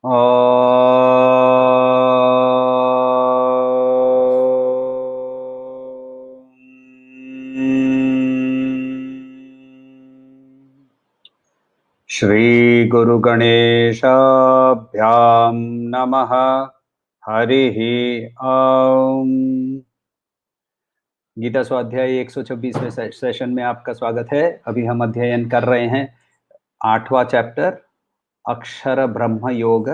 श्री गुरु गणेशाभ्याम नमः। हरिः ओम। गीता स्वाध्याय 126वें सेशन में आपका स्वागत है। अभी हम अध्ययन कर रहे हैं 8वां चैप्टर अक्षर ब्रह्म योग,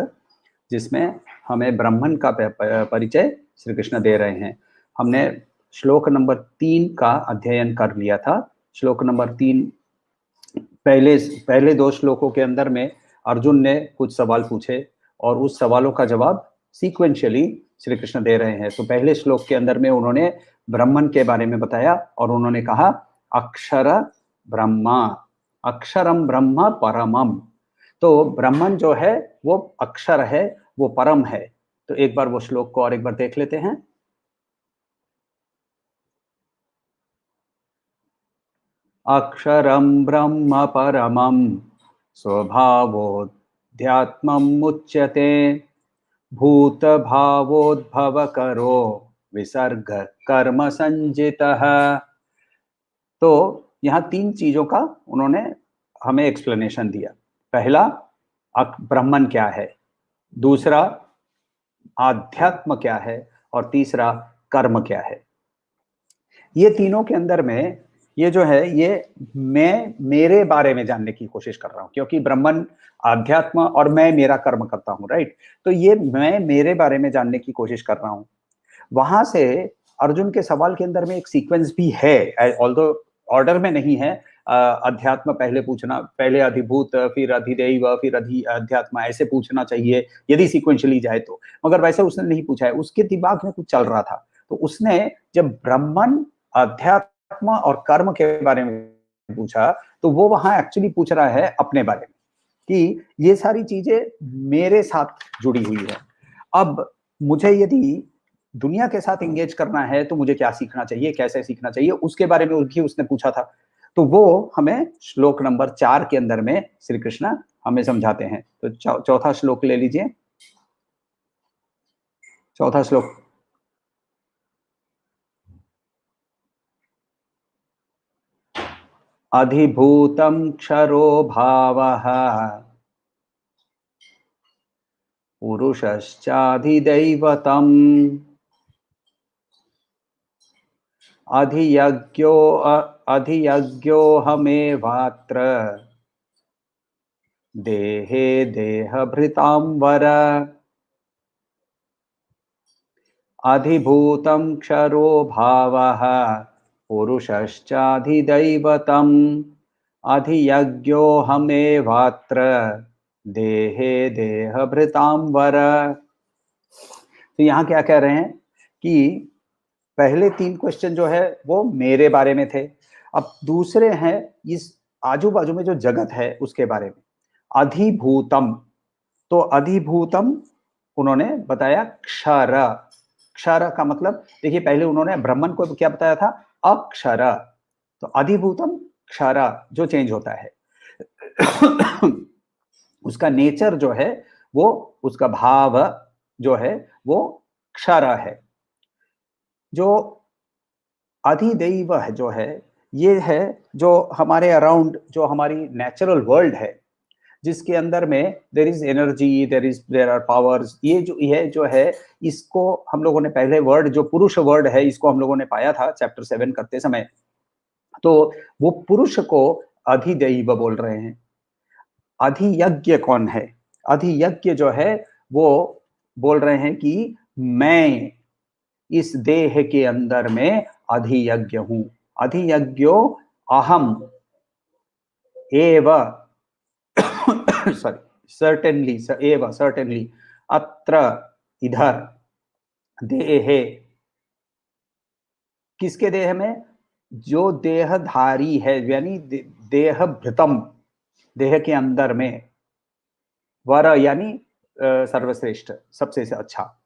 जिसमें हमें ब्राह्मण का परिचय श्री कृष्ण दे रहे हैं। हमने श्लोक नंबर 3 का अध्ययन कर लिया था। श्लोक नंबर 3 पहले 2 श्लोकों के अंदर में अर्जुन ने कुछ सवाल पूछे और उस सवालों का जवाब सीक्वेंशियली श्री कृष्ण दे रहे हैं। तो पहले श्लोक के अंदर में उन्होंने ब्रह्मन के बारे में बताया और उन्होंने कहा अक्षर ब्रह्मा, अक्षरम ब्रह्म परमम। तो ब्रह्मन जो है वो अक्षर है, वो परम है। तो एक बार वो श्लोक को और एक बार देख लेते हैं। अक्षरम ब्रह्म परमम स्वभावोऽध्यात्मम् उच्यते भूत भावोद्भव करो विसर्ग कर्म संजितः। तो यहाँ 3 चीजों का उन्होंने हमें एक्सप्लेनेशन दिया। पहला ब्रह्मन क्या है, दूसरा आध्यात्म क्या है और तीसरा कर्म क्या है। ये तीनों के अंदर में ये जो है ये मैं मेरे बारे में जानने की कोशिश कर रहा हूं, क्योंकि ब्रह्मन आध्यात्म और मैं मेरा कर्म करता हूं, राइट। तो ये मैं मेरे बारे में जानने की कोशिश कर रहा हूं। वहां से अर्जुन के सवाल के अंदर में एक सीक्वेंस भी है, ऑल्दो ऑर्डर में नहीं है। अध्यात्म पहले पूछना, पहले अधिभूत फिर अधिदैव फिर अध्यात्म, ऐसे पूछना चाहिए यदि सीक्वेंशियली जाए तो। मगर वैसे उसने नहीं पूछा है, उसके दिमाग में कुछ चल रहा था। तो उसने जब ब्राह्मण अध्यात्म और कर्म के बारे में पूछा तो वो वहां एक्चुअली पूछ रहा है अपने बारे में कि ये सारी चीजें मेरे साथ जुड़ी हुई है। अब मुझे यदि दुनिया के साथ एंगेज करना है तो मुझे क्या सीखना चाहिए, कैसे सीखना चाहिए, उसके बारे में भी उसने पूछा था। तो वो हमें श्लोक नंबर 4 के अंदर में श्री कृष्ण हमें समझाते हैं। तो चौथा श्लोक ले लीजिए। चौथा श्लोक। अधिभूतं क्षरो भावः पुरुषश्चाधिदैवतम् अधियज्ञोऽहमेवात्र देहे देहभृतां वर। अधिभूतं क्षरो भावः पुरुषश्चाधिदैवतम् अधियज्ञोऽहमेवात्र देहे देहभृतां वर। तो यहाँ क्या कह रहे हैं कि पहले 3 क्वेश्चन जो है वो मेरे बारे में थे। अब दूसरे हैं इस आजू बाजू में जो जगत है उसके बारे में। अधिभूतम, तो अधिभूतम उन्होंने बताया क्षर। क्षर का मतलब देखिए, पहले उन्होंने ब्राह्मण को क्या बताया था, अक्षर। तो अधिभूतम क्षर जो चेंज होता है उसका नेचर जो है वो, उसका भाव जो है वो क्षर है। जो अधिदैव है जो है, ये है जो हमारे अराउंड, जो हमारी नेचुरल वर्ल्ड है, जिसके अंदर में there is energy, there are powers. ये जो है, इसको हम लोगों ने पहले वर्ड जो पुरुष वर्ड है, इसको हम लोगों ने पाया था चैप्टर 7 करते समय। तो वो पुरुष को अधिदैव बोल रहे हैं। अधियज्ञ कौन है? अधियज्ञ जो है वो बोल रहे हैं कि मैं इस देह के अंदर में अधियज्ञ हूं। अधियज्ञो अहम एव सॉरी सर्टेनली एव सर्टेनली अत्र इधर देहे। किसके देह में? जो देहधारी है, यानी देह भृतम, देह के अंदर में। वर यानी सर्वश्रेष्ठ, सबसे अच्छा।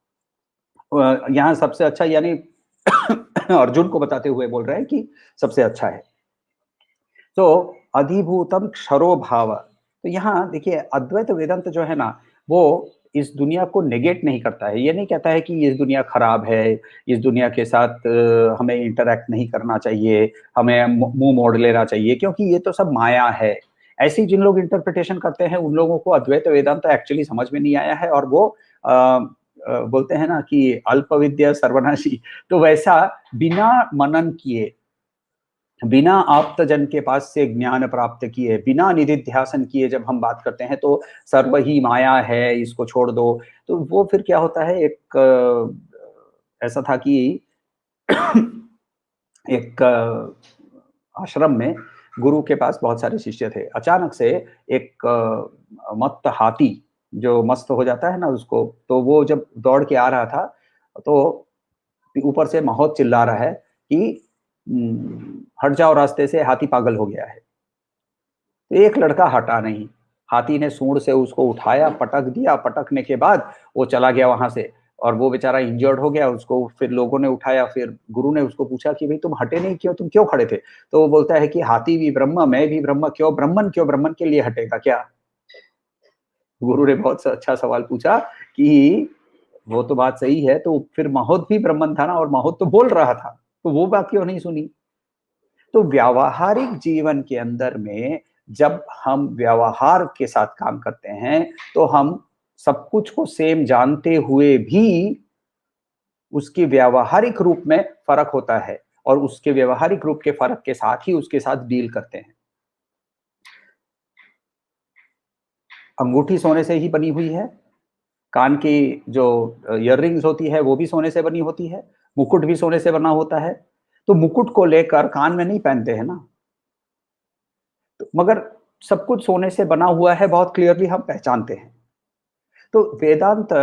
यहाँ सबसे अच्छा यानी अर्जुन को बताते हुए बोल रहे हैं कि सबसे अच्छा है। तो अधिभूतम क्षरो भाव। तो यहाँ देखिए, अद्वैत वेदांत जो है ना, वो इस दुनिया को नेगेट नहीं करता है। ये नहीं कहता है कि ये दुनिया खराब है, इस दुनिया के साथ हमें इंटरैक्ट नहीं करना चाहिए, हमें मुंह मोड़ लेना चाहिए, क्योंकि ये तो सब माया है। ऐसी जिन लोग इंटरप्रिटेशन करते हैं उन लोगों को अद्वैत वेदांत एक्चुअली समझ में नहीं आया है, और वो बोलते हैं ना कि अल्प विद्या सर्वनाशी। तो वैसा बिना मनन किए, बिना आप्तजन के पास से ज्ञान प्राप्त किए, बिना निधिध्यासन किए जब हम बात करते हैं तो सर्व ही माया है, इसको छोड़ दो, तो वो फिर क्या होता है, एक ऐसा था कि एक आश्रम में गुरु के पास बहुत सारे शिष्य थे। अचानक से एक मत्त हाथी जो मस्त हो जाता है ना उसको, तो वो जब दौड़ के आ रहा था तो ऊपर से माहौत चिल्ला रहा है कि हट जाओ रास्ते से, हाथी पागल हो गया है। तो एक लड़का हटा नहीं, हाथी ने सूंड से उसको उठाया, पटक दिया, पटकने के बाद वो चला गया वहां से, और वो बेचारा इंजर्ड हो गया। उसको फिर लोगों ने उठाया, फिर गुरु ने उसको पूछा कि भाई तुम हटे नहीं क्यों, तुम क्यों खड़े थे? तो वो बोलता है कि हाथी भी ब्रह्म, मैं भी ब्रह्म, क्यों ब्रह्मन के लिए हटेगा क्या? गुरु ने बहुत अच्छा सवाल पूछा कि वो तो बात सही है, तो फिर माहौत भी ब्रह्मन था ना, और माहौत तो बोल रहा था, तो वो बात क्यों नहीं सुनी? तो व्यावहारिक जीवन के अंदर में जब हम व्यवहार के साथ काम करते हैं तो हम सब कुछ को सेम जानते हुए भी उसके व्यावहारिक रूप में फर्क होता है, और उसके व्यवहारिक रूप के फर्क के साथ ही उसके साथ डील करते हैं। अंगूठी सोने से ही बनी हुई है, कान की जो ईयररिंग्स होती है वो भी सोने से बनी होती है, मुकुट भी सोने से बना होता है। तो मुकुट को लेकर कान में नहीं पहनते हैं ना, तो मगर सब कुछ सोने से बना हुआ है, बहुत क्लियरली हम पहचानते हैं। तो वेदांत,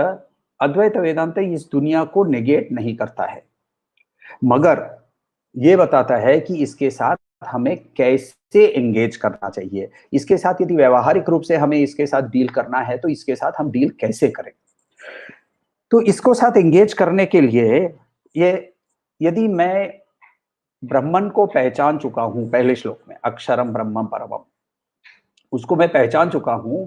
अद्वैत वेदांत इस दुनिया को नेगेट नहीं करता है, मगर ये बताता है कि इसके साथ हमें कैसे एंगेज करना चाहिए। इसके साथ यदि व्यवहारिक रूप से हमें इसके साथ डील करना है तो इसके साथ हम डील कैसे करें। तो इसको साथ एंगेज करने के लिए ये, यदि मैं ब्रह्मन को पहचान चुका हूं, पहले श्लोक में अक्षरम ब्रह्मम परमम, उसको मैं पहचान चुका हूं,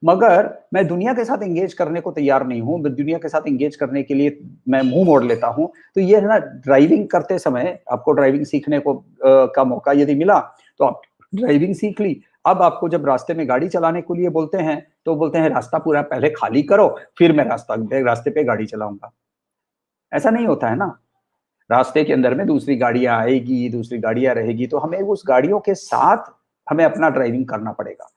मगर मैं दुनिया के साथ एंगेज करने को तैयार नहीं हूं, दुनिया के साथ एंगेज करने के लिए मैं मुंह मोड़ लेता हूं। तो ये है ना, ड्राइविंग करते समय आपको ड्राइविंग सीखने को का मौका यदि मिला तो आप ड्राइविंग सीख ली। अब आपको जब रास्ते में गाड़ी चलाने के लिए बोलते हैं तो बोलते हैं रास्ता पूरा पहले खाली करो, फिर मैं रास्ते पे गाड़ी चलाऊंगा। ऐसा नहीं होता है ना। रास्ते के अंदर में दूसरी गाड़ियां आएगी, दूसरी गाड़ियां रहेगी, तो हमें उस गाड़ियों के साथ हमें अपना ड्राइविंग करना पड़ेगा।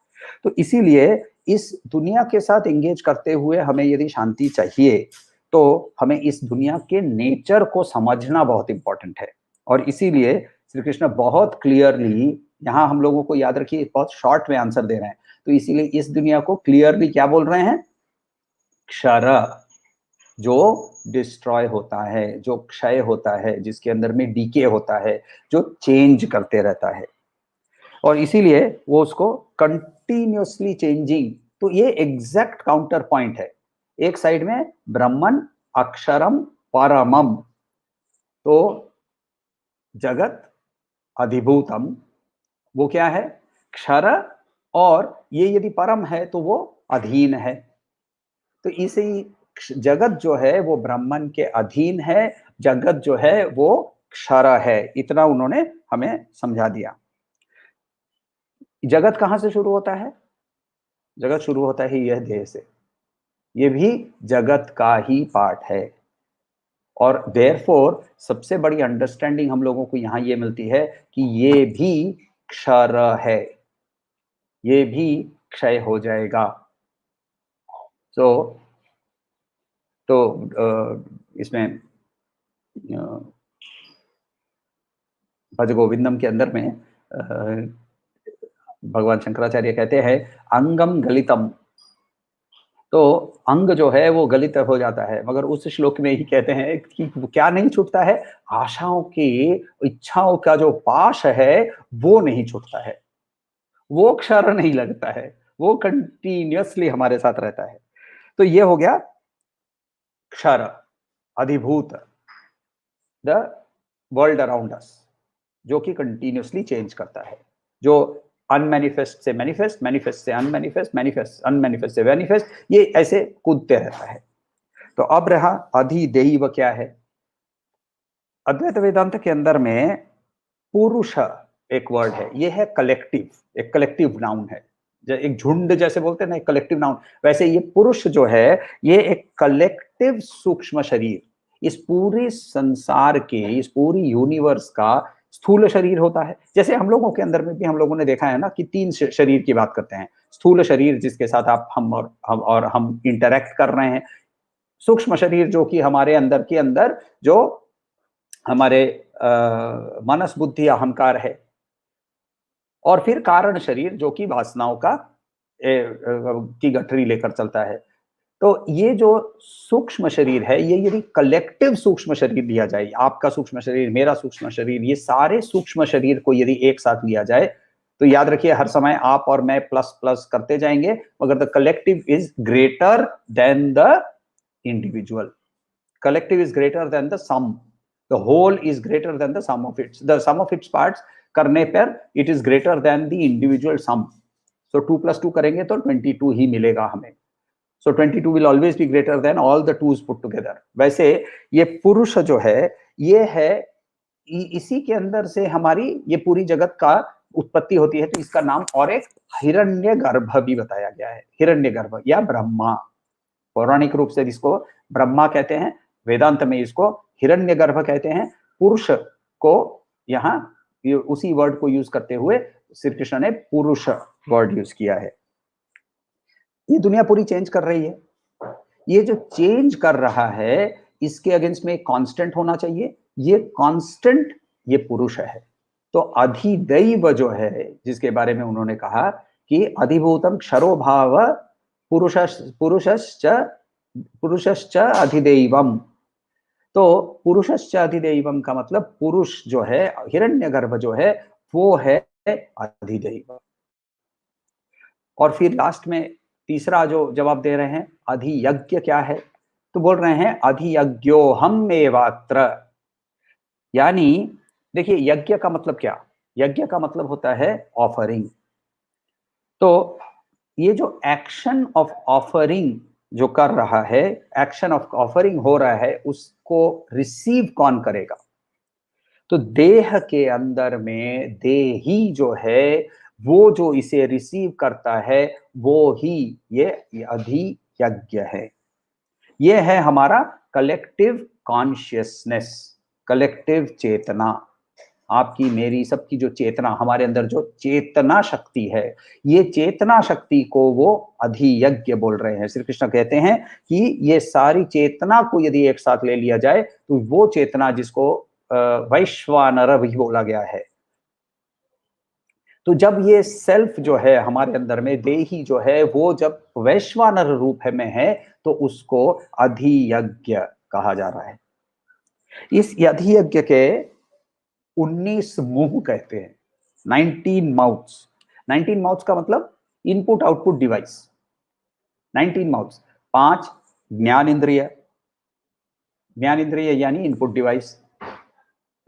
तो इसीलिए इस दुनिया के साथ एंगेज करते हुए हमें यदि शांति चाहिए तो हमें इस दुनिया के नेचर को समझना बहुत इंपॉर्टेंट है। और इसीलिए श्री कृष्ण बहुत क्लियरली, यहाँ हम लोगों को याद रखिए बहुत शॉर्ट में आंसर दे रहे हैं, तो इसीलिए इस दुनिया को क्लियरली क्या बोल रहे हैं? क्षर, जो डिस्ट्रॉय होता है, जो क्षय होता है, जिसके अंदर में डीके होता है, जो चेंज करते रहता है, और इसीलिए वो उसको कंटिन्यूअसली चेंजिंग। तो ये एग्जैक्ट काउंटर पॉइंट है। एक साइड में ब्रह्मन अक्षरम परमम, तो जगत अधिभूतम, वो क्या है? क्षर, और ये यदि परम है तो वो अधीन है। तो इसी जगत जो है वो ब्राह्मण के अधीन है, जगत जो है वो क्षर है। इतना उन्होंने हमें समझा दिया। जगत कहां से शुरू होता है? जगत शुरू होता है यह देह से, ये भी जगत का ही पार्ट है। और देयरफॉर सबसे बड़ी अंडरस्टैंडिंग हम लोगों को यहां ये मिलती है कि ये भी क्षर है, ये भी क्षय हो जाएगा। तो इसमें भज गोविंदम के अंदर में भगवान शंकराचार्य कहते हैं अंगम गलितम, तो अंग जो है वो गलित हो जाता है, मगर उस श्लोक में ही कहते हैं कि क्या नहीं छूटता है? आशाओं की, इच्छाओं का जो पाश है वो नहीं छूटता है, वो क्षर नहीं लगता है, वो कंटिन्यूअसली हमारे साथ रहता है। तो ये हो गया क्षर, अधिभूत, द वर्ल्ड अराउंड अस, जो कि कंटिन्यूअसली चेंज करता है, जो अनमैनिफेस्ट से मैनिफेस्ट, मैनिफेस्ट से अनमैनिफेस्ट, मैनिफेस्ट अनमैनिफेस्ट से मैनिफेस्ट, ये ऐसे कूदते रहता है। तो अब रहा अधिदैव क्या है। अद्वैत वेदांत के अंदर में पुरुष एक वर्ड है, ये है कलेक्टिव, एक कलेक्टिव नाउन है। एक झुंड जैसे बोलते हैं ना, एक कलेक्टिव नाउन, वैसे ये पुरुष जो है ये एक कलेक्टिव सूक्ष्म शरीर, इस पूरे संसार के, इस पूरी यूनिवर्स का स्थूल शरीर होता है। जैसे हम लोगों के अंदर में भी हम लोगों ने देखा है ना कि तीन शरीर की बात करते हैं। स्थूल शरीर जिसके साथ आप हम इंटरेक्ट कर रहे हैं, सूक्ष्म शरीर जो कि हमारे अंदर के अंदर जो हमारे मनस बुद्धि अहंकार है, और फिर कारण शरीर जो कि वासनाओं का की गठरी लेकर चलता है। तो ये जो सूक्ष्म शरीर है, ये यदि कलेक्टिव सूक्ष्म शरीर लिया जाए, आपका सूक्ष्म शरीर, मेरा सूक्ष्म शरीर, ये सारे सूक्ष्म शरीर को यदि एक साथ लिया जाए, तो याद रखिए हर समय आप और मैं प्लस प्लस करते जाएंगे, मगर the collective is greater than the individual. Collective is greater than the sum, the whole is greater than the sum of its, the sum of its parts करने पर it is greater than the individual sum. So 2 + 2 करेंगे तो 22 ही मिलेगा हमें। So 22 will always be greater than all the 2s put together. वैसे ये पुरुष जो है, ये है, इसी के अंदर से हमारी ये पूरी जगत का उत्पत्ति होती है। तो इसका नाम और एक हिरण्यगर्भ भी बताया गया है, हिरण्यगर्भ या ब्रह्मा। पौराणिक रूप से इसको ब्रह्मा कहते हैं, वेदांत में इसको हिरण्यगर्भ कहते हैं। पुरुष को यहाँ उसी वर्ड को यूज करते हुए श्री कृष्ण ने पुरुष वर्ड यूज किया है। ये दुनिया पूरी चेंज कर रही है, ये जो चेंज कर रहा है इसके अगेंस्ट में एक कांस्टेंट होना चाहिए, ये कांस्टेंट ये पुरुष है। तो अधिदैव जो है, जिसके बारे में उन्होंने कहा कि अधिभूतम क्षरो भाव पुरुषश्च अधिदैवम। तो पुरुषश्च अधिदैवम का मतलब पुरुष जो है, हिरण्यगर्भ जो है, वो है अधिदैव। और फिर लास्ट में तीसरा जो जवाब दे रहे हैं, अधियज्ञ क्या है, तो बोल रहे हैं अधियज्ञोहम एवात्र। यानी देखिए यज्ञ का मतलब क्या, यज्ञ का मतलब होता है ऑफरिंग। तो ये जो एक्शन ऑफ ऑफरिंग जो कर रहा है, एक्शन ऑफ ऑफरिंग हो रहा है, उसको रिसीव कौन करेगा। तो देह के अंदर में देही जो है, वो जो इसे रिसीव करता है, वो ही ये अधियज्ञ है। ये है हमारा कलेक्टिव कॉन्शियसनेस, कलेक्टिव चेतना, आपकी मेरी सबकी जो चेतना, हमारे अंदर जो चेतना शक्ति है, ये चेतना शक्ति को वो अधियज्ञ बोल रहे हैं। श्री कृष्ण कहते हैं कि ये सारी चेतना को यदि एक साथ ले लिया जाए तो वो चेतना जिसको वैश्वानर भी बोला गया है। तो जब ये सेल्फ जो है हमारे अंदर में, देही जो है, वो जब वैश्वानर रूप में है, तो उसको अधियज्ञ कहा जा रहा है। इस अधियज्ञ के 19 मुंह कहते हैं, 19 माउथ्स। 19 माउथ्स का मतलब इनपुट आउटपुट डिवाइस। 19 माउथ्स, 5 ज्ञान इंद्रिय, ज्ञान इंद्रिय यानी इनपुट डिवाइस,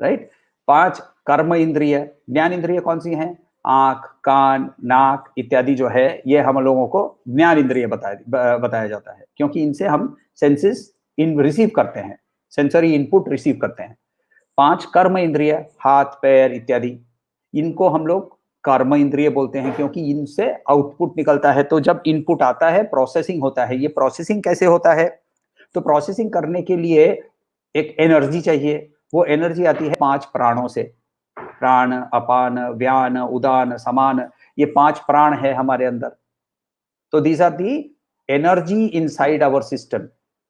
राइट। 5 कर्म इंद्रिय, ज्ञान इंद्रिय कौन सी हैं, आंख, कान, नाक इत्यादि जो है, ये हम लोगों को ज्ञान इंद्रिय बताया जाता है, क्योंकि इनसे हम सेंसेस इन रिसीव करते हैं, सेंसरी इनपुट रिसीव करते हैं। 5 कर्म इंद्रिय, हाथ पैर इत्यादि, इनको हम लोग कर्म इंद्रिय बोलते हैं, क्योंकि इनसे आउटपुट निकलता है। तो जब इनपुट आता है, प्रोसेसिंग होता है। ये प्रोसेसिंग कैसे होता है, तो प्रोसेसिंग करने के लिए एक एनर्जी चाहिए। वो एनर्जी आती है 5 प्राणों से, प्राण, अपान, व्यान, उदान, समान, ये 5 प्राण है हमारे अंदर। तो these are the energy inside our system,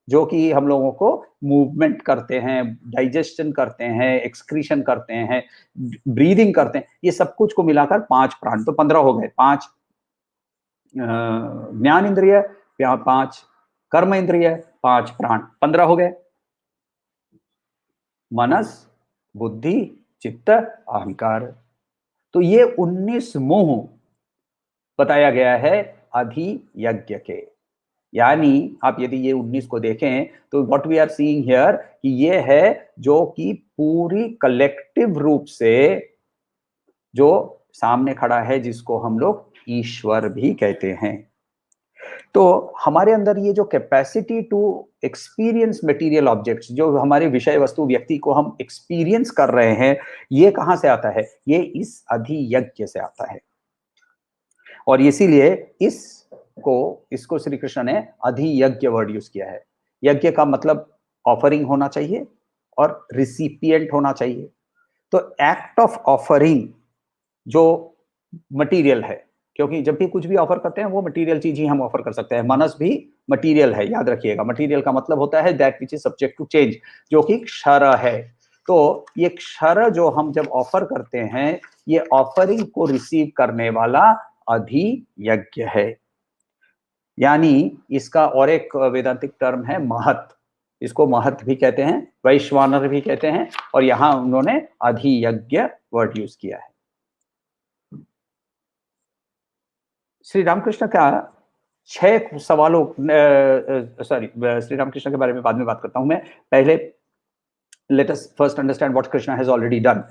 जो कि हम लोगों को मूवमेंट करते हैं, डाइजेशन करते हैं, एक्सक्रीशन करते हैं, ब्रीदिंग करते हैं, ये सब कुछ को मिलाकर 5 प्राण, तो 15 हो गए। 5 ज्ञान इंद्रिय, 5 कर्म इंद्रिय, 5 प्राण, 15 हो गए। मनस, बुद्धि, चित्त, अहंकार। तो ये 19 मुंह बताया गया है अधियज्ञ के। यानी आप यदि ये 19 को देखें तो what we are seeing here कि ये है जो कि पूरी कलेक्टिव रूप से जो सामने खड़ा है जिसको हम लोग ईश्वर भी कहते हैं। तो हमारे अंदर ये जो capacity to experience material objects, जो हमारे विषय वस्तु व्यक्ति को हम एक्सपीरियंस कर रहे हैं, ये कहां से आता है? ये इस अधियज्ञ से आता है। और इसीलिए इसको श्री कृष्ण ने अधियज्ञ वर्ड यूज किया है। यज्ञ का मतलब ऑफरिंग होना चाहिए और रिसिपिएंट होना चाहिए। तो एक्ट ऑफ ऑफरिंग जो मटेरियल है, क्योंकि जब भी कुछ भी ऑफर करते हैं वो मटेरियल चीज ही हम ऑफर कर सकते हैं। मनस भी मटेरियल है, याद रखिएगा। मटेरियल का मतलब होता है that which is subject to change, जो कि क्षर है। तो ये क्षर जो हम जब ऑफर करते हैं, ये ऑफरिंग को रिसीव करने वाला अधियज्ञ है। यानी इसका और एक वेदांतिक टर्म है महत। इसको महत भी कहते हैं, वैश्वानर भी कहते हैं, और यहां उन्होंने अधियज्ञ वर्ड यूज किया है। श्री रामकृष्ण का 6 सवालों, सॉरी, श्री रामकृष्ण के बारे में बाद में बात करता हूं मैं। पहले let us first understand what Krishna has already done.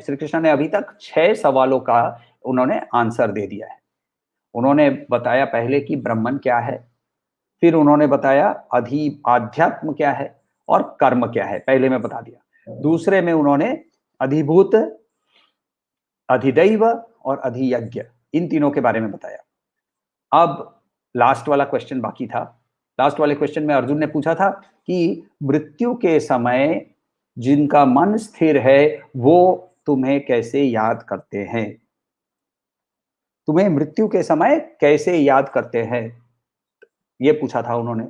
Shri Krishna ने अभी तक 6 सवालों का उन्होंने आंसर दे दिया है। उन्होंने बताया पहले कि ब्रह्मन क्या है, फिर उन्होंने बताया आध्यात्म क्या है और कर्म क्या है, पहले में बता दिया। दूसरे में उन्होंने अधिभूत, अधिदैव और अधियज्ञ, इन तीनों के बारे में बताया। अब लास्ट वाला क्वेश्चन बाकी था। लास्ट वाले क्वेश्चन में अर्जुन ने पूछा था कि मृत्यु के समय जिनका मन स्थिर है वो तुम्हें कैसे याद करते हैं? तुम्हें मृत्यु के समय कैसे याद करते हैं, ये पूछा था उन्होंने।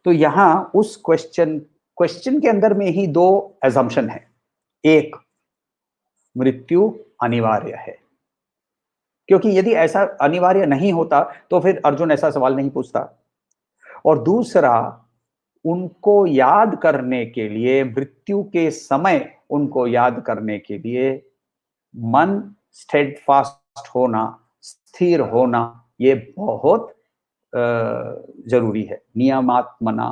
तो यहां उस क्वेश्चन के अंदर में ही 2 एजम्पशन है। एक, मृत्यु अनिवार्य है, क्योंकि यदि ऐसा अनिवार्य नहीं होता तो फिर अर्जुन ऐसा सवाल नहीं पूछता। और दूसरा, उनको याद करने के लिए, मृत्यु के समय उनको याद करने के लिए मन स्टेडफास्ट होना, स्थिर होना, ये बहुत जरूरी है। नियमात्मना,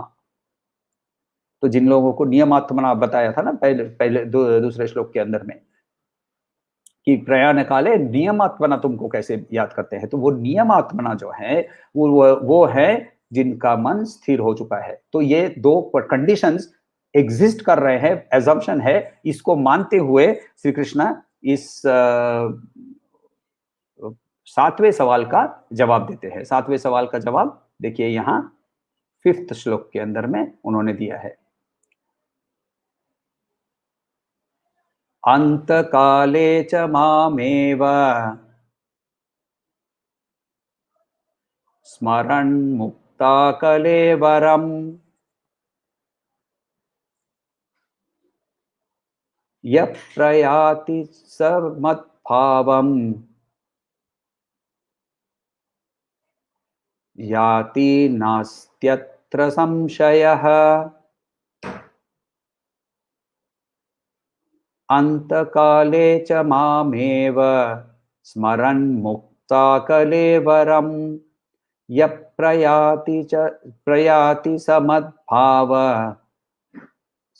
तो जिन लोगों को नियमात्मना बताया था ना पहले दूसरे श्लोक के अंदर में, कि प्रयाण काले नियमात्मना तुमको कैसे याद करते हैं, तो वो नियमात्मना जो है वो है जिनका मन स्थिर हो चुका है। तो ये 2 कंडीशंस एग्जिस्ट कर रहे हैं, एजम्पशन है। इसको मानते हुए श्री कृष्ण इस 7वें सवाल का जवाब देते हैं। 7वें सवाल का जवाब देखिए यहां 5th श्लोक के अंदर में उन्होंने दिया है। अंतकाले च मामेव स्मरन् मुक्ता कलेवरम् यः प्रयाति स मद्भावम् याति नास्त्यत्र संशयः। अंतकाले च मामेव स्मरन् मुक्ता कलेवरम् यः प्रयाति स मद्भाव,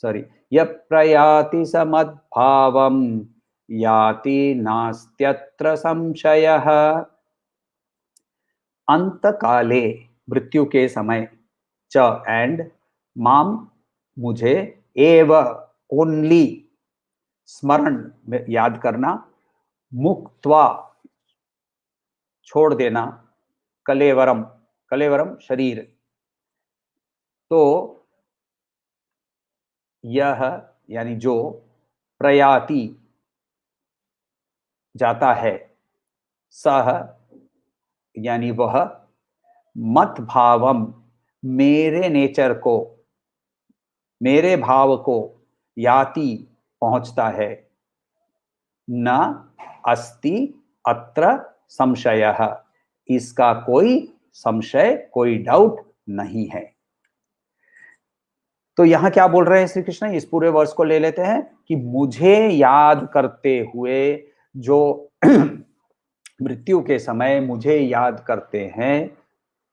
सॉरी, यः प्रयाति स मद्भावम् याति नास्त्यत्र संशयः। अंतकाले, मृत्यु के समय, च एंड, माम, मुझे, एव, ओनली, स्मरण, याद करना, मुक्त्वा, छोड़ देना, कलेवरम, कलेवरम शरीर। तो यह यानी जो, प्रयाति जाता है, सह यानी वह, मत भावम मेरे नेचर को, मेरे भाव को, याति पहुंचता है, न अस्ति अत्र संशयः, इसका कोई संशय, कोई डाउट नहीं है। तो यहां क्या बोल रहे हैं श्री कृष्ण? इस पूरे वर्ष को ले लेते हैं कि मुझे याद करते हुए जो मृत्यु के समय मुझे याद करते हैं,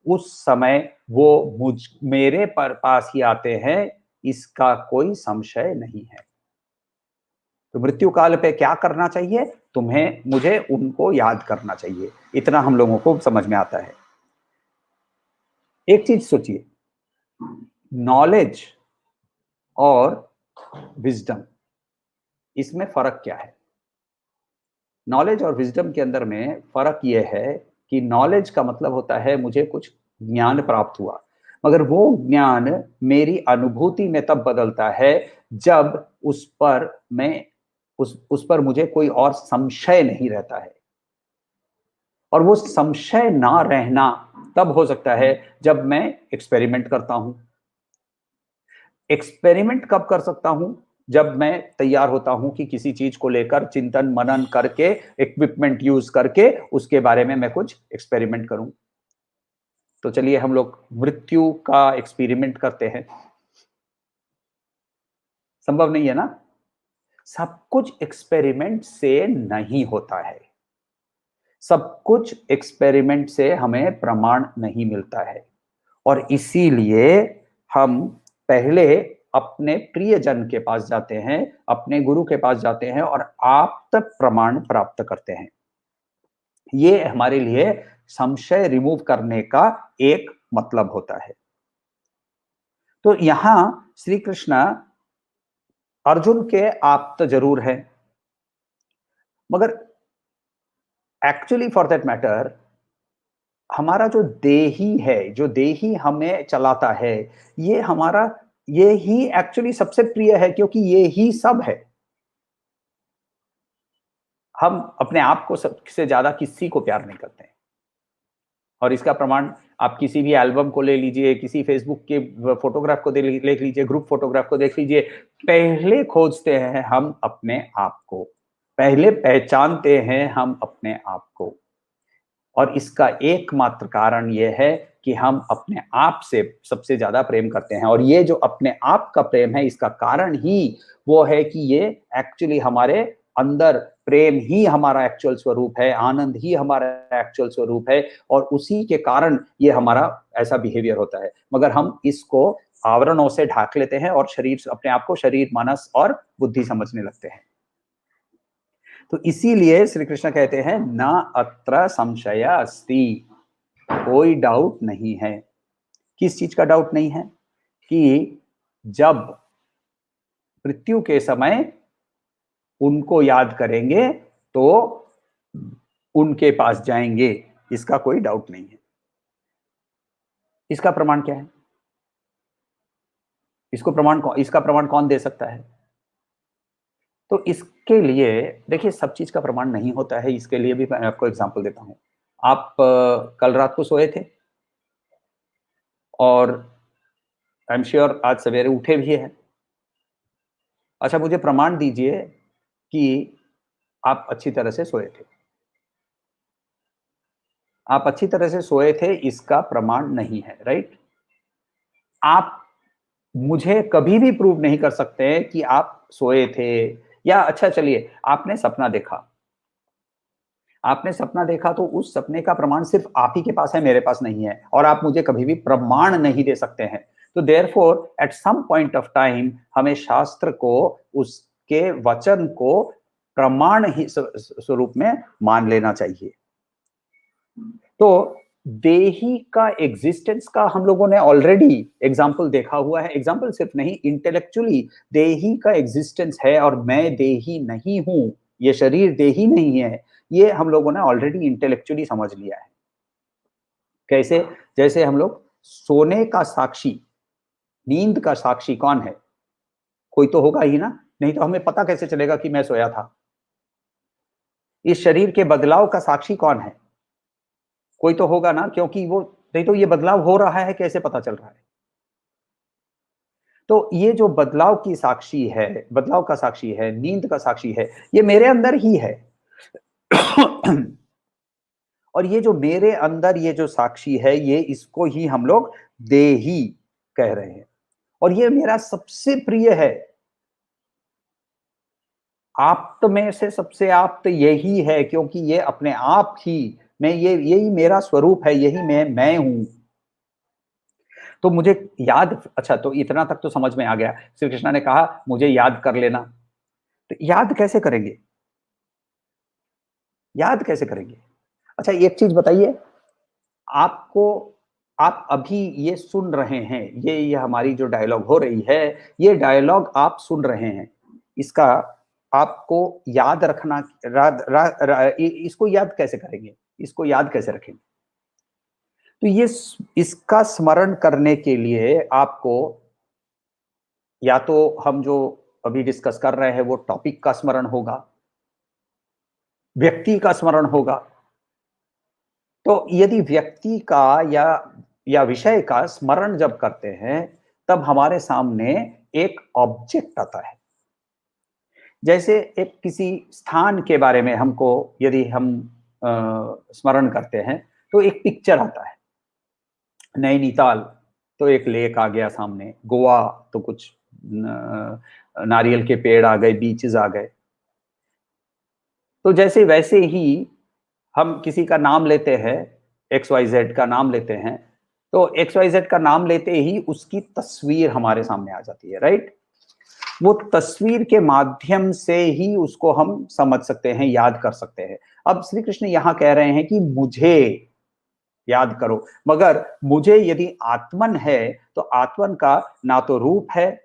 उस समय वो मेरे पास ही आते हैं, इसका कोई संशय नहीं है। तो मृत्यु काल पे क्या करना चाहिए? तुम्हें मुझे उनको याद करना चाहिए। इतना हम लोगों को समझ में आता है। एक चीज सोचिए, नॉलेज और विजडम, इसमें फर्क क्या है? नॉलेज और विजडम के अंदर में फर्क यह है कि नॉलेज का मतलब होता है मुझे कुछ ज्ञान प्राप्त हुआ, मगर वो ज्ञान मेरी अनुभूति में तब बदलता है जब उस पर मुझे कोई और संशय नहीं रहता है। और वो संशय ना रहना तब हो सकता है जब मैं एक्सपेरिमेंट करता हूं। एक्सपेरिमेंट कब कर सकता हूं? जब मैं तैयार होता हूं कि किसी चीज को लेकर चिंतन मनन करके, इक्विपमेंट यूज करके उसके बारे में मैं कुछ एक्सपेरिमेंट करूं। तो चलिए हम लोग मृत्यु का एक्सपेरिमेंट करते हैं। संभव नहीं है ना? सब कुछ एक्सपेरिमेंट से नहीं होता है। सब कुछ एक्सपेरिमेंट से हमें प्रमाण नहीं मिलता है, और इसीलिए हम पहले अपने प्रियजन के पास जाते हैं, अपने गुरु के पास जाते हैं और आप्त प्रमाण प्राप्त करते हैं। ये हमारे लिए संशय रिमूव करने का एक मतलब होता है। तो यहां श्री कृष्ण अर्जुन के आप्त जरूर है, मगर एक्चुअली फॉर दैट मैटर हमारा जो देही है, जो देही हमें चलाता है, ये ही एक्चुअली सबसे प्रिय है, क्योंकि ये ही सब है। हम अपने आप को सबसे ज्यादा किसी को प्यार नहीं करते हैं, और इसका प्रमाण आप किसी भी एल्बम को ले लीजिए, किसी फेसबुक के फोटोग्राफ को देख लीजिए, ग्रुप फोटोग्राफ को देख लीजिए। पहले खोजते हैं हम अपने आप को, पहले पहचानते हैं हम अपने आप को। और इसका एकमात्र कारण यह है कि हम अपने आप से सबसे ज्यादा प्रेम करते हैं, और ये जो अपने आप का प्रेम है, इसका कारण ही वो है कि ये एक्चुअली हमारे अंदर प्रेम ही हमारा एक्चुअल स्वरूप है, आनंद ही हमारा एक्चुअल स्वरूप है, और उसी के कारण ये हमारा ऐसा बिहेवियर होता है। मगर हम इसको आवरणों से ढाक लेते हैं और अपने आप को शरीर, मानस और बुद्धि समझने लगते हैं। तो इसीलिए श्री कृष्ण कहते हैं न अत्र संशय अस्ति, कोई डाउट नहीं है। किस चीज का डाउट नहीं है? कि जब मृत्यु के समय उनको याद करेंगे तो उनके पास जाएंगे, इसका कोई डाउट नहीं है। इसका प्रमाण क्या है? इसका प्रमाण कौन दे सकता है? तो इसके लिए देखिए, सब चीज का प्रमाण नहीं होता है। इसके लिए भी मैं आपको एग्जांपल देता हूं। आप कल रात को सोए थे और आई एम श्योर आज सवेरे उठे भी हैं। अच्छा, मुझे प्रमाण दीजिए कि आप अच्छी तरह से सोए थे। आप अच्छी तरह से सोए थे, इसका प्रमाण नहीं है, राइट? आप मुझे कभी भी प्रूव नहीं कर सकते कि आप सोए थे। या अच्छा चलिए, आपने सपना देखा। आपने सपना देखा तो उस सपने का प्रमाण सिर्फ आप ही के पास है, मेरे पास नहीं है, और आप मुझे कभी भी प्रमाण नहीं दे सकते हैं। तो therefore at some point of time हमें शास्त्र को, उसके वचन को प्रमाण ही स्वरूप में मान लेना चाहिए। तो देही का एग्जिस्टेंस का हम लोगों ने ऑलरेडी एग्जाम्पल देखा हुआ है। एग्जाम्पल सिर्फ नहीं, इंटेलेक्चुअली देही का एग्जिस्टेंस है, और मैं देही नहीं हूं, ये शरीर देही नहीं है, ये हम लोगों ने ऑलरेडी इंटेलेक्चुअली समझ लिया है। कैसे? जैसे हम लोग सोने का साक्षी, नींद का साक्षी कौन है? कोई तो होगा ही ना, नहीं तो हमें पता कैसे चलेगा कि मैं सोया था? इस शरीर के बदलाव का साक्षी कौन है? कोई तो होगा ना, क्योंकि वो, नहीं तो ये बदलाव हो रहा है कैसे पता चल रहा है? तो ये जो बदलाव की साक्षी है, बदलाव का साक्षी है, नींद का साक्षी है, ये मेरे अंदर ही है। और ये जो मेरे अंदर ये जो साक्षी है, ये इसको ही हम लोग देही कह रहे हैं, और ये मेरा सबसे प्रिय है। आप्त में से सबसे आप्त यही है, क्योंकि ये अपने आप ही मैं, ये यही मेरा स्वरूप है, यही मैं हूं। तो मुझे याद, अच्छा तो इतना तक तो समझ में आ गया। श्री कृष्ण ने कहा मुझे याद कर लेना। तो याद कैसे करेंगे? याद कैसे करेंगे? अच्छा, एक चीज बताइए, आपको आप अभी ये सुन रहे हैं, ये हमारी जो डायलॉग हो रही है, ये डायलॉग आप सुन रहे हैं, इसका आपको याद रखना, इसको याद कैसे करेंगे? इसको याद कैसे रखेंगे? तो ये इसका स्मरण करने के लिए आपको या तो हम जो अभी डिस्कस कर रहे हैं वो टॉपिक का स्मरण होगा, व्यक्ति का स्मरण होगा। तो यदि व्यक्ति का या विषय का स्मरण जब करते हैं, तब हमारे सामने एक ऑब्जेक्ट आता है। जैसे एक किसी स्थान के बारे में हमको यदि हम स्मरण करते हैं, तो एक पिक्चर आता है। नैनीताल तो एक लेक आ गया सामने, गोवा तो कुछ नारियल के पेड़ आ गए, बीचेस आ गए। तो जैसे वैसे ही हम किसी का नाम लेते हैं, XYZ का नाम लेते हैं, तो XYZ का नाम लेते ही उसकी तस्वीर हमारे सामने आ जाती है, राइट? वो तस्वीर के माध्यम से ही उसको हम समझ सकते हैं, याद कर सकते हैं। अब श्री कृष्ण यहां कह रहे हैं कि मुझे याद करो, मगर मुझे यदि आत्मन है, तो आत्मन का ना तो रूप है,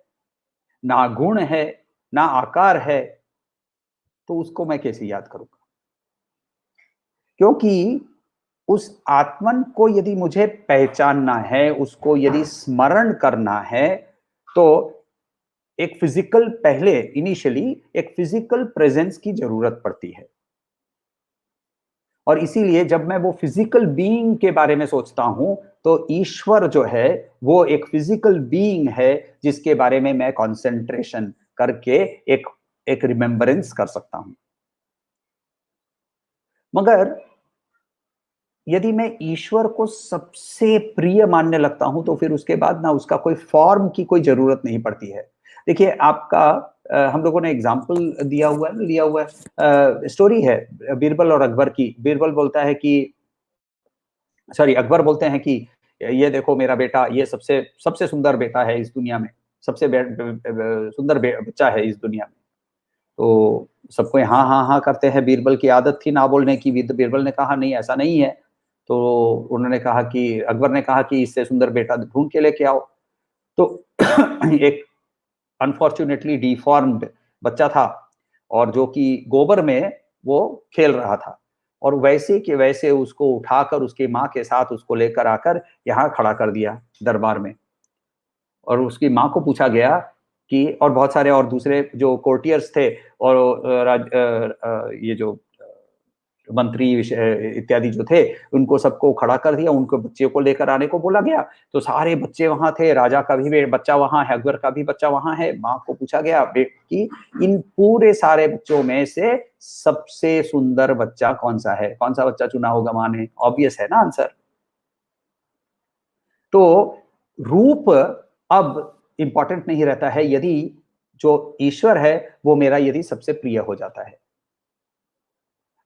ना गुण है, ना आकार है, तो उसको मैं कैसे याद करूंगा? क्योंकि उस आत्मन को यदि मुझे पहचानना है, उसको यदि स्मरण करना है, तो एक फिजिकल पहले इनिशियली एक फिजिकल प्रेजेंस की जरूरत पड़ती है। और इसीलिए जब मैं वो फिजिकल बीइंग के बारे में सोचता हूं, तो ईश्वर जो है वो एक फिजिकल बीइंग है, जिसके बारे में मैं कंसंट्रेशन करके एक एक रिमेम्बरेंस कर सकता हूं। मगर यदि मैं ईश्वर को सबसे प्रिय मानने लगता हूं, तो फिर उसके बाद ना उसका कोई फॉर्म की कोई जरूरत नहीं पड़ती है। देखिए, आपका हम लोगों ने एग्जाम्पल लिया हुआ है, स्टोरी है बीरबल और अकबर की। बीरबल बोलता है कि, सॉरी, अकबर बोलते हैं कि ये देखो मेरा बेटा, ये सबसे सबसे सुंदर बेटा है इस दुनिया में, सबसे सुंदर बच्चा है इस दुनिया में। तो सबको हाँ हाँ हाँ करते हैं। बीरबल की आदत थी ना बोलने की। बीरबल ने कहा नहीं, ऐसा नहीं है। तो उन्होंने कहा कि, अकबर ने कहा कि इससे सुंदर बेटा ढूंढ के लेके आओ। तो एक अनफॉर्चुनेटली डिफॉर्म्ड बच्चा था, और जो कि गोबर में वो खेल रहा था, और वैसे के वैसे उसको उठाकर उसकी माँ के साथ उसको लेकर आकर यहाँ खड़ा कर दिया दरबार में। और उसकी माँ को पूछा गया कि, और बहुत सारे और दूसरे जो कोर्टियर्स थे, और ये जो मंत्री इत्यादि जो थे, उनको सबको खड़ा कर दिया, उनको बच्चे को लेकर आने को बोला गया। तो सारे बच्चे वहां थे, राजा का भी बच्चा वहां है, अकबर का भी बच्चा वहां है। माँ को पूछा गया कि इन पूरे सारे बच्चों में से सबसे सुंदर बच्चा कौन सा है? कौन सा बच्चा चुना होगा माँ ने? ऑब्वियस है ना आंसर। तो रूप अब इंपॉर्टेंट नहीं रहता है, यदि जो ईश्वर है वो मेरा यदि सबसे प्रिय हो जाता है,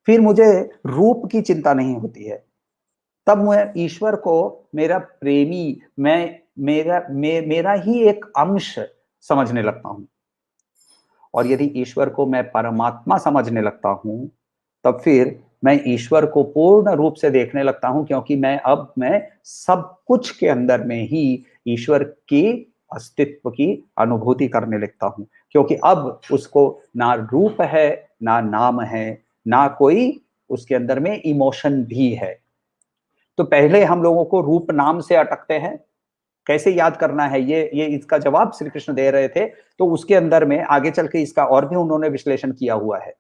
फिर मुझे रूप की चिंता नहीं होती है। तब मैं ईश्वर को मेरा प्रेमी, मेरा ही एक अंश समझने लगता हूं। और यदि ईश्वर को मैं परमात्मा समझने लगता हूं, तब फिर मैं ईश्वर को पूर्ण रूप से देखने लगता हूं, क्योंकि मैं सब कुछ के अंदर में ही ईश्वर की अस्तित्व की अनुभूति करने लगता हूं। क्योंकि अब उसको ना रूप है, ना नाम है, ना कोई उसके अंदर में इमोशन भी है। तो पहले हम लोगों को रूप नाम से अटकते हैं, कैसे याद करना है, ये इसका जवाब श्री कृष्ण दे रहे थे। तो उसके अंदर में आगे चल के इसका और भी उन्होंने विश्लेषण किया हुआ है।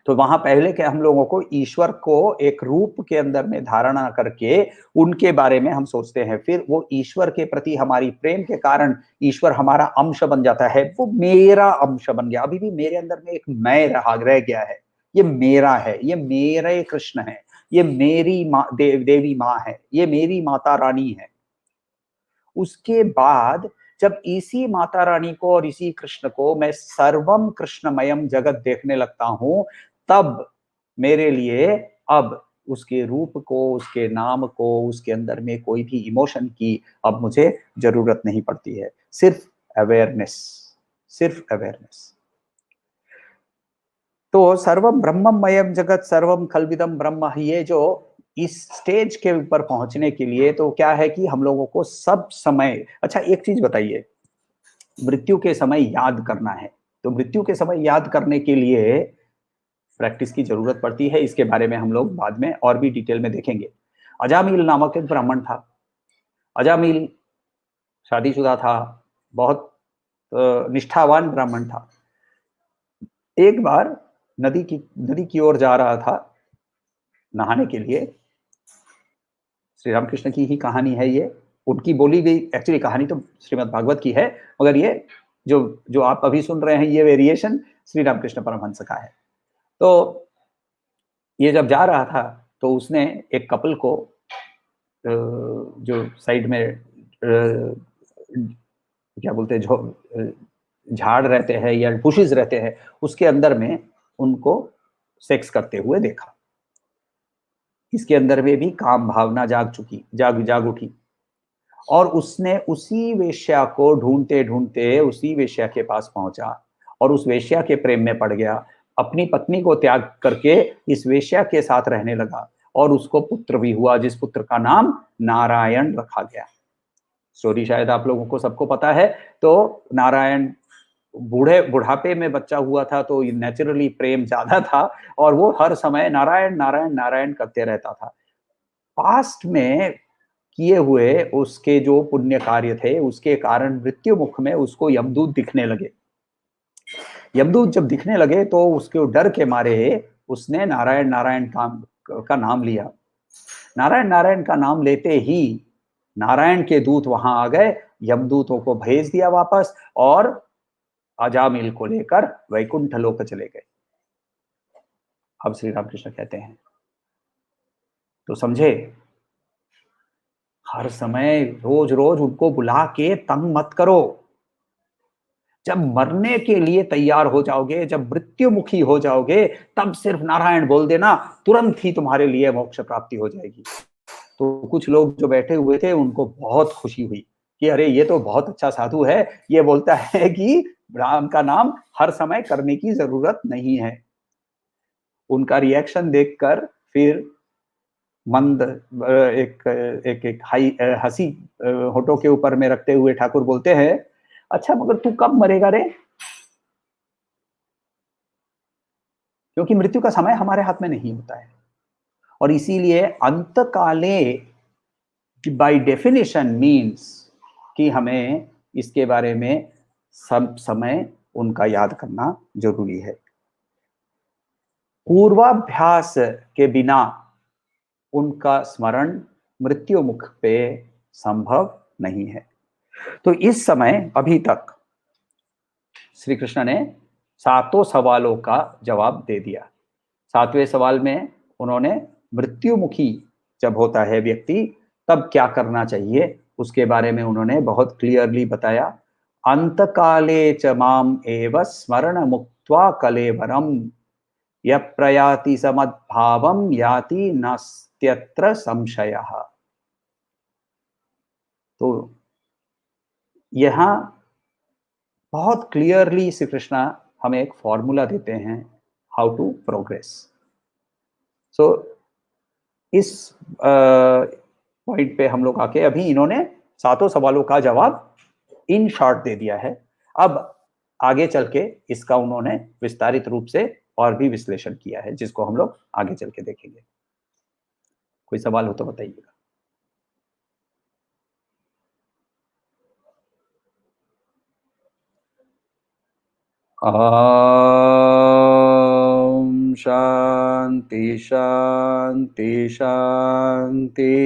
तो वहां पहले के हम लोगों को ईश्वर को एक रूप के अंदर में धारणा करके उनके बारे में हम सोचते हैं, फिर वो ईश्वर के प्रति हमारी प्रेम के कारण ईश्वर हमारा अंश बन जाता है, वो मेरा अंश बन गया। अभी भी मेरे अंदर में एक मैं रह गया है, ये मेरा है, ये मेरे कृष्ण है, ये मेरी माँ देवी माँ है, ये मेरी माता रानी है। उसके बाद जब इसी माता रानी को और इसी कृष्ण को मैं सर्वम कृष्णमयम जगत देखने लगता हूं, तब मेरे लिए अब उसके रूप को, उसके नाम को, उसके अंदर में कोई भी इमोशन की अब मुझे जरूरत नहीं पड़ती है। सिर्फ अवेयरनेस, सिर्फ अवेयरनेस। तो सर्वम ब्रह्ममयम जगत सर्वम खलविदम ब्रह्म, ये जो इस स्टेज के ऊपर पहुंचने के लिए तो क्या है कि हम लोगों को सब समय, अच्छा एक चीज बताइए, मृत्यु के समय याद करना है, तो मृत्यु के समय याद करने के लिए प्रैक्टिस की जरूरत पड़ती है। इसके बारे में हम लोग बाद में और भी डिटेल में देखेंगे। अजामिल नामक एक ब्राह्मण था। अजामिल शादीशुदा था, बहुत निष्ठावान ब्राह्मण था। एक बार नदी की ओर जा रहा था नहाने के लिए। श्री रामकृष्ण की ही कहानी है ये, उनकी बोली गई एक्चुअली कहानी तो श्रीमद् भागवत की है, मगर ये जो जो आप अभी सुन रहे हैं ये वेरिएशन श्री रामकृष्ण परमहंस का है। तो ये जब जा रहा था तो उसने एक कपल को जो साइड में क्या बोलते हैं, झाड़ रहते हैं या बुशेस रहते हैं, उसके अंदर में उनको सेक्स करते हुए देखा। इसके अंदर में भी काम भावना जाग उठी, और उसने उसी वेश्या को ढूंढते ढूंढते उसी वेश्या के पास पहुंचा और उस वेश्या के प्रेम में पड़ गया। अपनी पत्नी को त्याग करके इस वेश्या के साथ रहने लगा और उसको पुत्र भी हुआ, जिस पुत्र का नाम नारायण रखा गया। स्टोरी शायद आप लोगों को सबको पता है। तो नारायण बुढ़ापे में बच्चा हुआ था, तो नेचुरली प्रेम ज्यादा था और वो हर समय नारायण नारायण नारायण करते रहता था। पास्ट में किए हुए उसके जो पुण्य कार्य थे उसके कारण मृत्यु मुख में उसको यमदूत दिखने लगे। यमदूत जब दिखने लगे तो उसके डर के मारे उसने नारायण नारायण का नाम लिया। नारायण नारायण का नाम लेते ही नारायण के दूत वहां आ गए, यमदूतों को भेज दिया वापस और अजामिल को लेकर वैकुंठ लोक चले गए। अब श्री रामकृष्ण कहते हैं, तो समझे, हर समय रोज रोज उनको बुला के तंग मत करो। जब मरने के लिए तैयार हो जाओगे, जब मृत्युमुखी हो जाओगे, तब सिर्फ नारायण बोल देना, तुरंत ही तुम्हारे लिए मोक्ष प्राप्ति हो जाएगी। तो कुछ लोग जो बैठे हुए थे उनको बहुत खुशी हुई कि अरे ये तो बहुत अच्छा साधु है, ये बोलता है कि राम का नाम हर समय करने की जरूरत नहीं है। उनका रिएक्शन देखकर फिर मंद एक एक एक हाई हंसी होठों के ऊपर में रखते हुए ठाकुर बोलते हैं, अच्छा मगर तू कब मरेगा रे? क्योंकि मृत्यु का समय हमारे हाथ में नहीं होता है, और इसीलिए अंतकाले बाय डेफिनेशन मीन्स कि हमें इसके बारे में सब समय उनका याद करना जरूरी है। पूर्वाभ्यास के बिना उनका स्मरण मृत्यु मुख पे संभव नहीं है। तो इस समय अभी तक श्री कृष्ण ने 7 सवालों का जवाब दे दिया। 7वें सवाल में उन्होंने मृत्युमुखी जब होता है व्यक्ति तब क्या करना चाहिए उसके बारे में उन्होंने बहुत क्लियरली बताया। अंतकाले च माम एव स्मरण मुक्त्वा कलेवरम य प्रयाति समद्भावम याति नास्त्यत्र संशयः। तो यहाँ बहुत क्लियरली श्री कृष्णा हमें एक फॉर्मूला देते हैं हाउ टू प्रोग्रेस। सो इस पॉइंट पे हम लोग आके अभी इन्होंने 7 सवालों का जवाब इन शॉर्ट दे दिया है। अब आगे चल के इसका उन्होंने विस्तारित रूप से और भी विश्लेषण किया है, जिसको हम लोग आगे चल के देखेंगे। कोई सवाल हो तो बताइएगा। ओम शांति शांति शांति।